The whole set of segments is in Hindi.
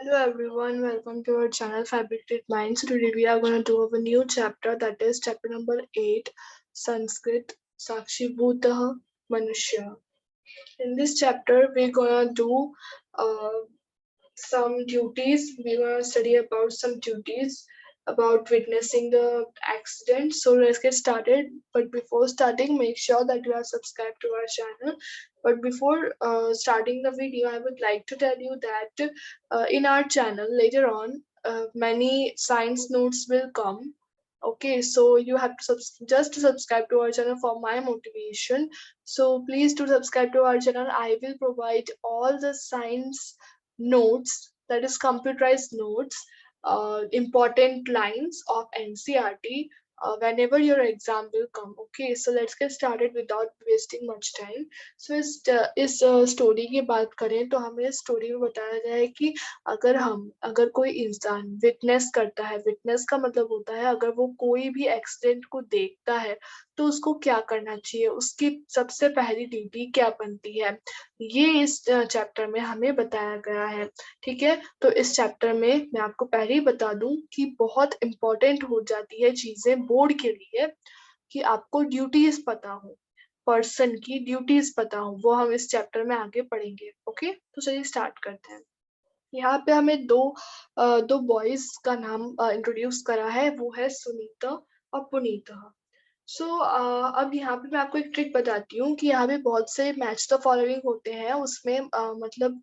Hello everyone, welcome to our channel Fabricated Minds. Today we are going to do a new chapter, that is chapter number 8, Sanskrit Sakshi Bhutah Manushya. In this chapter we're going to do some duties. We're going to study about some duties about witnessing the accident. So let's get started. But before starting, make sure that you are subscribed to our channel. But before starting the video, I would like to tell you that in our channel later on, many science notes will come. Okay, so you have to just subscribe to our channel for my motivation. So please do subscribe to our channel. I will provide all the science notes, that is computerized notes, important lines of NCRT whenever your exam will come. Okay, so let's get started without wasting much time. So इस स्टोरी की बात करें तो हमें स्टोरी में बताया गया है कि अगर कोई इंसान विटनेस करता है, विटनेस का मतलब होता है अगर वो कोई भी एक्सीडेंट को देखता है तो उसको क्या करना चाहिए, उसकी सबसे पहली ड्यूटी क्या बनती है, ये इस चैप्टर में हमें बताया गया है। ठीक है, तो इस चैप्टर में मैं आपको पहले ही बता दूं कि बहुत इंपॉर्टेंट हो जाती है चीजें बोर्ड के लिए कि आपको ड्यूटीज पता हो, पर्सन की ड्यूटीज पता हो, वो हम इस चैप्टर में आगे पढ़ेंगे। ओके, तो चलिए स्टार्ट करते हैं। यहाँ पे हमें दो बॉयज का नाम इंट्रोड्यूस करा है, वो है सुनीता और पुनीता। सो अब यहाँ पे मैं आपको एक ट्रिक बताती हूँ कि यहाँ पे बहुत से मैच द फॉलोइंग होते हैं, उसमें मतलब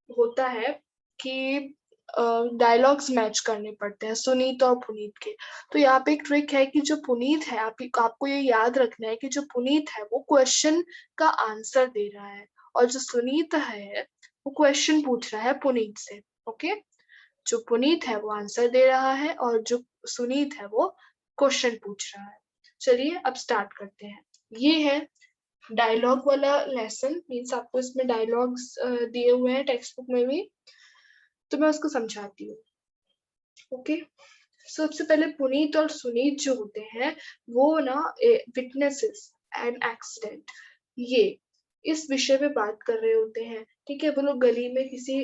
होता है कि डायलॉग्स मैच करने पड़ते हैं सुनीत और पुनीत के। तो यहाँ पे एक ट्रिक है कि जो पुनीत है, आपको ये याद रखना है कि जो पुनीत है वो क्वेश्चन का आंसर दे रहा है और जो सुनीत है वो क्वेश्चन पूछ रहा है पुनीत से। ओके, जो पुनीत है वो आंसर दे रहा है और जो सुनीत है वो क्वेश्चन पूछ रहा है। चलिए अब स्टार्ट करते हैं। ये है डायलॉग वाला लेसन, मीन्स आपको इसमें डायलॉग्स दिए हुए हैं टेक्स्ट बुक में भी, तो मैं उसको समझाती हूँ। ओके, सबसे पहले पुनीत और सुनीत जो होते हैं वो ना विटनेसेस एन एक्सीडेंट, ये इस विषय पे बात कर रहे होते हैं। ठीक है, वो लोग गली में किसी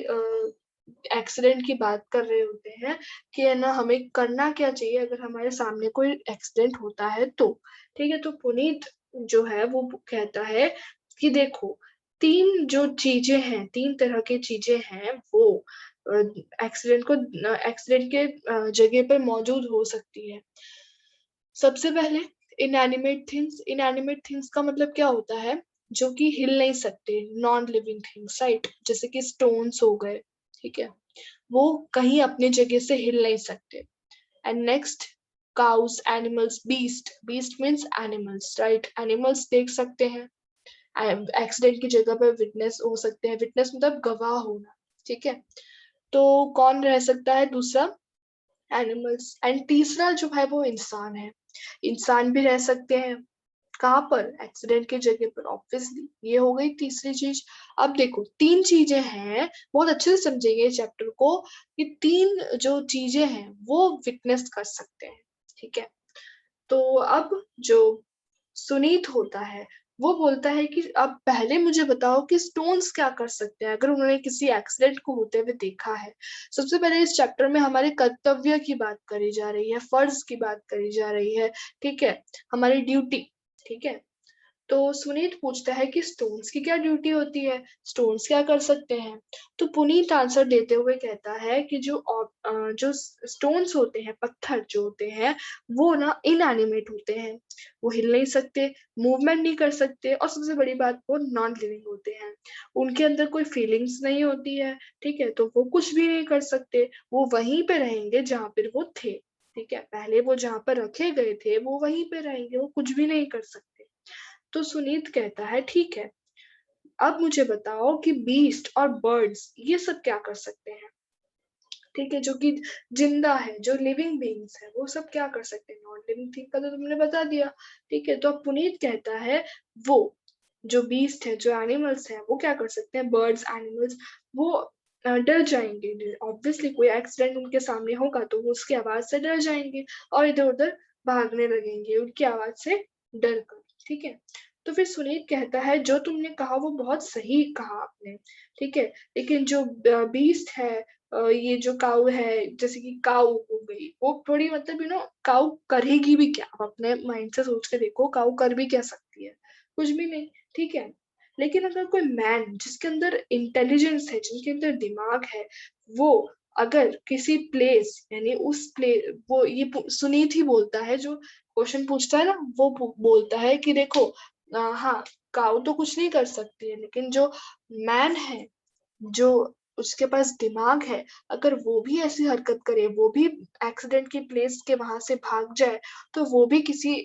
एक्सीडेंट की बात कर रहे होते हैं कि है ना हमें करना क्या चाहिए अगर हमारे सामने कोई एक्सीडेंट होता है तो। ठीक है, तो पुनीत जो है वो कहता है कि देखो, तीन जो चीजें हैं, तीन तरह की चीजें हैं वो एक्सीडेंट के जगह पर मौजूद हो सकती है। सबसे पहले इनएनिमेट थिंग्स। इनएनिमेट थिंग्स का मतलब क्या होता है, जो कि हिल नहीं सकते, नॉन लिविंग थिंग्स, राइट, जैसे कि स्टोन्स हो गए। ठीक है, वो कहीं अपनी जगह से हिल नहीं सकते। And next, cows, animals, beast. Beast means animals, right, animals देख सकते हैं, एक्सीडेंट की जगह पर विटनेस हो सकते हैं, विटनेस मतलब गवाह होना। ठीक है, तो कौन रह सकता है दूसरा, एनिमल्स। एंड तीसरा जो है वो इंसान है, इंसान भी रह सकते हैं। कहाँ पर, एक्सीडेंट की जगह पर, ऑब्वियसली। ये हो गई तीसरी चीज। अब देखो तीन चीजें हैं, बहुत अच्छे से समझेंगे चैप्टर को। ये तीन जो चीजें हैं वो विटनेस कर सकते हैं। ठीक है, तो अब जो सुनीत होता है वो बोलता है कि अब पहले मुझे बताओ कि स्टोन्स क्या कर सकते हैं अगर उन्होंने किसी एक्सीडेंट को होते हुए देखा है। सबसे पहले इस चैप्टर में हमारे कर्तव्य की बात करी जा रही है, फर्ज की बात करी जा रही है। ठीक है, हमारी ड्यूटी। ठीक है, तो सुनीत पूछता है कि स्टोन्स की क्या ड्यूटी होती है, स्टोन्स क्या कर सकते हैं। तो पुनीत आंसर देते हुए कहता है कि जो स्टोन्स होते हैं, पत्थर जो होते हैं, वो ना इनएनिमेट होते हैं, वो हिल नहीं सकते, मूवमेंट नहीं कर सकते, और सबसे बड़ी बात वो नॉन लिविंग होते हैं, उनके अंदर कोई फीलिंग्स नहीं होती है। ठीक है, तो वो कुछ भी नहीं कर सकते, वो वहीं पे रहेंगे जहां पर वो थे। ठीक है, पहले वो जहां पर रखे गए थे वो वहीं पे रहेंगे, वो कुछ भी नहीं कर सकते। तो सुनीत कहता है ठीक है, अब मुझे बताओ कि बीस्ट और बर्ड्स ये सब क्या कर सकते हैं। ठीक है, जो कि जिंदा है, जो लिविंग बीइंग्स है, वो सब क्या कर सकते हैं, नॉन लिविंग थिंग का तो तुमने बता दिया। ठीक है, तो अब पुनीत कहता है वो जो बीस्ट है, जो एनिमल्स है, वो क्या कर सकते हैं, बर्ड्स, एनिमल्स, वो डर जाएंगे। ऑब्वियसली कोई एक्सीडेंट उनके सामने होगा तो वो उसकी आवाज से डर जाएंगे और इधर उधर भागने लगेंगे उनकी आवाज से डर कर। ठीक है, तो फिर सुनीत कहता है जो तुमने कहा वो बहुत सही कहा आपने। ठीक है, लेकिन जो बीस्ट है, ये जो काऊ है, जैसे कि काऊ हो गई, वो थोड़ी मतलब काऊ करेगी भी क्या? आप अपने माइंड से सोच के देखो, काऊ कर भी क्या सकती है? कुछ भी नहीं, ठीक है। लेकिन अगर कोई मैन जिसके अंदर इंटेलिजेंस है, जिनके अंदर दिमाग है, वो अगर किसी प्लेस, यानी उस प्ले वो ये सुनीत ही बोलता है, जो क्वेश्चन पूछता है ना, वो बोलता है कि देखो, हाँ, काऊ तो कुछ नहीं कर सकती है, लेकिन जो मैन है, जो उसके पास दिमाग है, अगर वो भी ऐसी हरकत करे, वो भी एक्सीडेंट की प्लेस के वहां से भाग जाए, तो वो भी किसी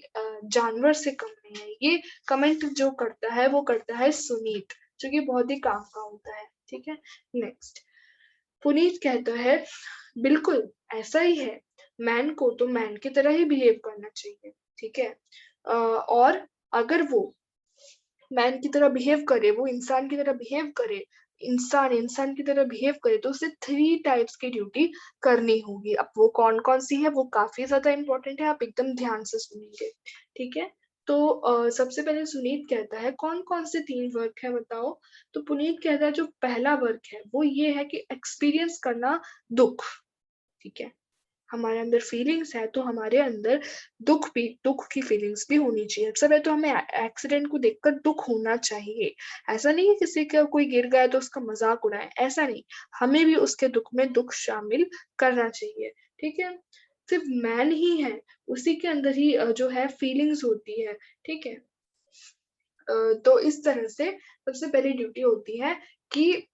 जानवर से कम नहीं है। ये कमेंट जो करता है, वो करता है सुनीत, जो कि बहुत ही काम का होता है, ठीक है। नेक्स्ट, पुनीत कहता है, बिल्कुल ऐसा ही है, मैन को तो मैन की तरह ही बिहेव करना चाहिए, ठीक है। और अगर वो मैन की तरह बिहेव करे, वो इंसान की तरह बिहेव करे, इंसान इंसान की तरह बिहेव करे, तो उसे 3 टाइप्स की ड्यूटी करनी होगी। अब वो कौन कौन सी है, वो काफी ज्यादा इंपॉर्टेंट है, आप एकदम ध्यान से सुनेंगे, ठीक है। तो सबसे पहले सुनीत कहता है, कौन कौन से 3 वर्क है बताओ? तो पुनीत कहता है, जो पहला वर्क है वो ये है कि एक्सपीरियंस करना दुख, ठीक है। हमारे अंदर फीलिंग्स है, तो हमारे अंदर दुख की फीलिंग्स भी होनी चाहिए। अक्सर है तो हमें एक्सीडेंट को देखकर दुख होना चाहिए। ऐसा नहीं है किसी का कोई गिर गया तो उसका मजाक उड़ाए, ऐसा नहीं। हमें भी उसके दुख में दुख शामिल करना चाहिए, ठीक है। सिर्फ मैन ही है, उसी के अंदर ही जो है फीलिंग्स होती है, ठीक है। तो इस तरह से सबसे पहली ड्यूटी होती है कि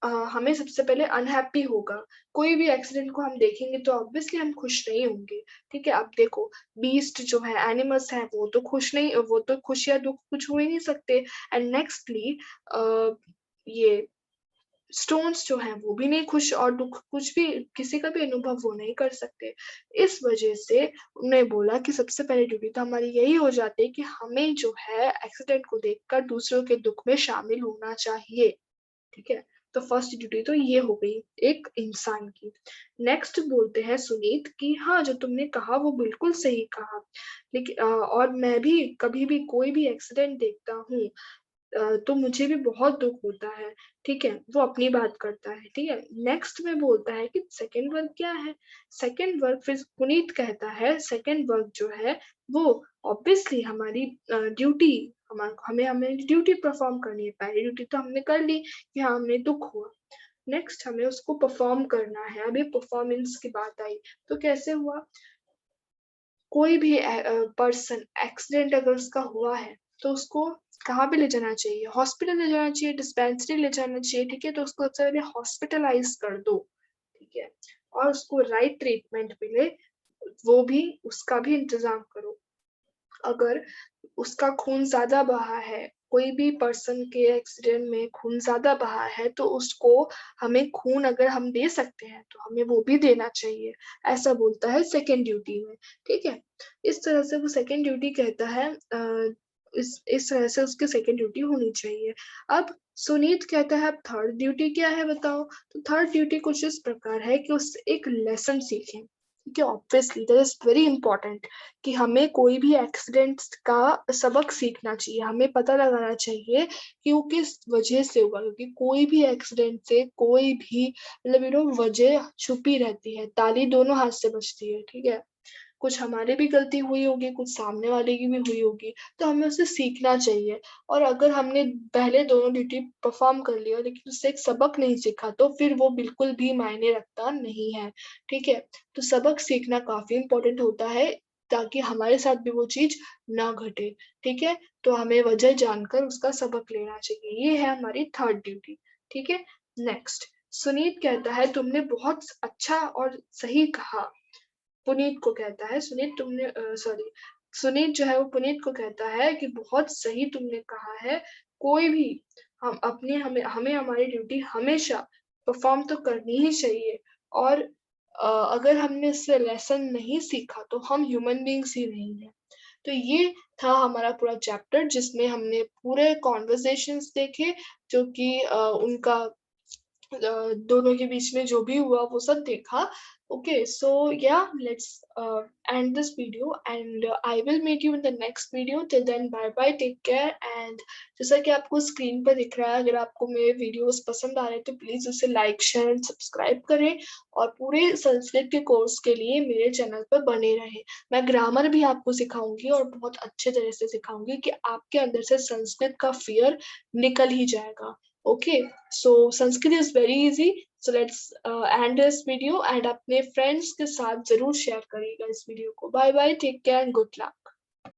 हमें सबसे पहले अनहैप्पी होगा। कोई भी एक्सीडेंट को हम देखेंगे तो ऑब्वियसली हम खुश नहीं होंगे, ठीक है। अब देखो, बीस्ट जो है, एनिमल्स है, वो तो खुश नहीं, वो तो खुश या दुख कुछ हो ही नहीं सकते। एंड नेक्स्टली ये स्टोन्स जो हैं वो भी नहीं खुश और दुख कुछ भी, किसी का भी अनुभव वो नहीं कर सकते। इस वजह से उन्होंने बोला कि सबसे पहली ड्यूटी तो हमारी यही हो जाती है कि हमें जो है एक्सीडेंट को देखकर दूसरों के दुख में शामिल होना चाहिए, ठीक है। तो फर्स्ट ड्यूटी तो ये हो गई एक इंसान की। नेक्स्ट बोलते हैं सुनीत कि हाँ, जो तुमने कहा वो बिल्कुल सही कहा, लेकिन और मैं भी कभी भी कोई भी एक्सीडेंट देखता हूँ तो मुझे भी बहुत दुख होता है, ठीक है। वो अपनी बात करता है, ठीक है। नेक्स्ट में बोलता है कि सेकंड वर्क क्या है? सेकंड वर्क फिर पुनीत कहता है, सेकंड वर्क जो है वो ऑब्वियसली हमारी ड्यूटी, हमें हमें ड्यूटी परफॉर्म करनी है। पहली ड्यूटी तो हमने कर ली कि हाँ, हमें दुख हुआ। नेक्स्ट हमें उसको परफॉर्म करना है। अभी परफॉर्मेंस की बात आई, तो कैसे हुआ? कोई भी पर्सन एक्सीडेंट अगर उसका हुआ है, तो उसको कहाँ पे ले जाना चाहिए? हॉस्पिटल ले जाना चाहिए, डिस्पेंसरी ले जाना चाहिए, ठीक है। तो उसको सबसे पहले हॉस्पिटलाइज कर दो, ठीक है, और उसको राइट ट्रीटमेंट मिले, वो भी, उसका भी इंतजाम करो। अगर उसका खून ज्यादा बहा है, कोई भी पर्सन के एक्सीडेंट में खून ज्यादा बहा है, तो उसको, हमें खून अगर हम दे सकते हैं तो हमें वो भी देना चाहिए, ऐसा बोलता है सेकेंड ड्यूटी में, ठीक है। इस तरह से वो सेकेंड ड्यूटी कहता है, इस तरह से उसकी सेकेंड ड्यूटी होनी चाहिए। अब सुनीत कहता है, अब थर्ड ड्यूटी क्या है बताओ? तो थर्ड ड्यूटी कुछ इस प्रकार है कि उससे एक लेसन सीखें, ठीक है। Obviously that is very important कि हमें कोई भी एक्सीडेंट का सबक सीखना चाहिए, हमें पता लगाना चाहिए कि वो किस वजह से हुआ, क्योंकि कोई भी एक्सीडेंट से कोई भी मतलब वजह छुपी रहती है, ताली दोनों हाथ से बजती है, ठीक है। कुछ हमारी भी गलती हुई होगी, कुछ सामने वाले की भी हुई होगी, तो हमें उससे सीखना चाहिए। और अगर हमने पहले दोनों ड्यूटी परफॉर्म कर लिया लेकिन उससे एक सबक नहीं सीखा, तो फिर वो बिल्कुल भी मायने रखता नहीं है, ठीक है। तो सबक सीखना काफी इंपॉर्टेंट होता है, ताकि हमारे साथ भी वो चीज ना घटे, ठीक है। तो हमें वजह जानकर उसका सबक लेना चाहिए, ये है हमारी थर्ड ड्यूटी, ठीक है। नेक्स्ट, सुनीत कहता है, तुमने बहुत अच्छा और सही कहा। पुनीत को कहता है, सुनीत तुमने सॉरी, सुनीत जो है वो पुनीत को कहता है कि बहुत सही तुमने कहा है। कोई भी, हम अपने हमें हमें हमारी ड्यूटी हमेशा परफॉर्म तो करनी ही चाहिए। और अगर हमने इससे लेसन नहीं सीखा तो हम ह्यूमन बींग्स ही नहीं है। तो ये था हमारा पूरा चैप्टर, जिसमें हमने पूरे कॉन्वर्सेशंस देखे, जो कि उनका दोनों के बीच में जो भी हुआ वो सब देखा. Okay, so yeah, let's end this video and I will meet you in the next video. Till then, bye bye, take care. And जैसा कि आपको स्क्रीन पर दिख रहा है, अगर आपको मेरे वीडियोस पसंद आ रहे हैं तो प्लीज उसे लाइक शेयर एंड सब्सक्राइब करें और पूरे संस्कृत के कोर्स के लिए मेरे चैनल पर बने रहें. मैं ग्रामर भी आपको सिखाऊंगी और बहुत अच्छे तरह से सिखाऊंगी कि आपके अंदर से संस्कृत का फियर निकल ही जाएगा. Okay, so Sanskrit is very easy. So let's end this video and अपने friends के साथ जरूर share करिएगा इस वीडियो को. Bye bye, take care and good luck.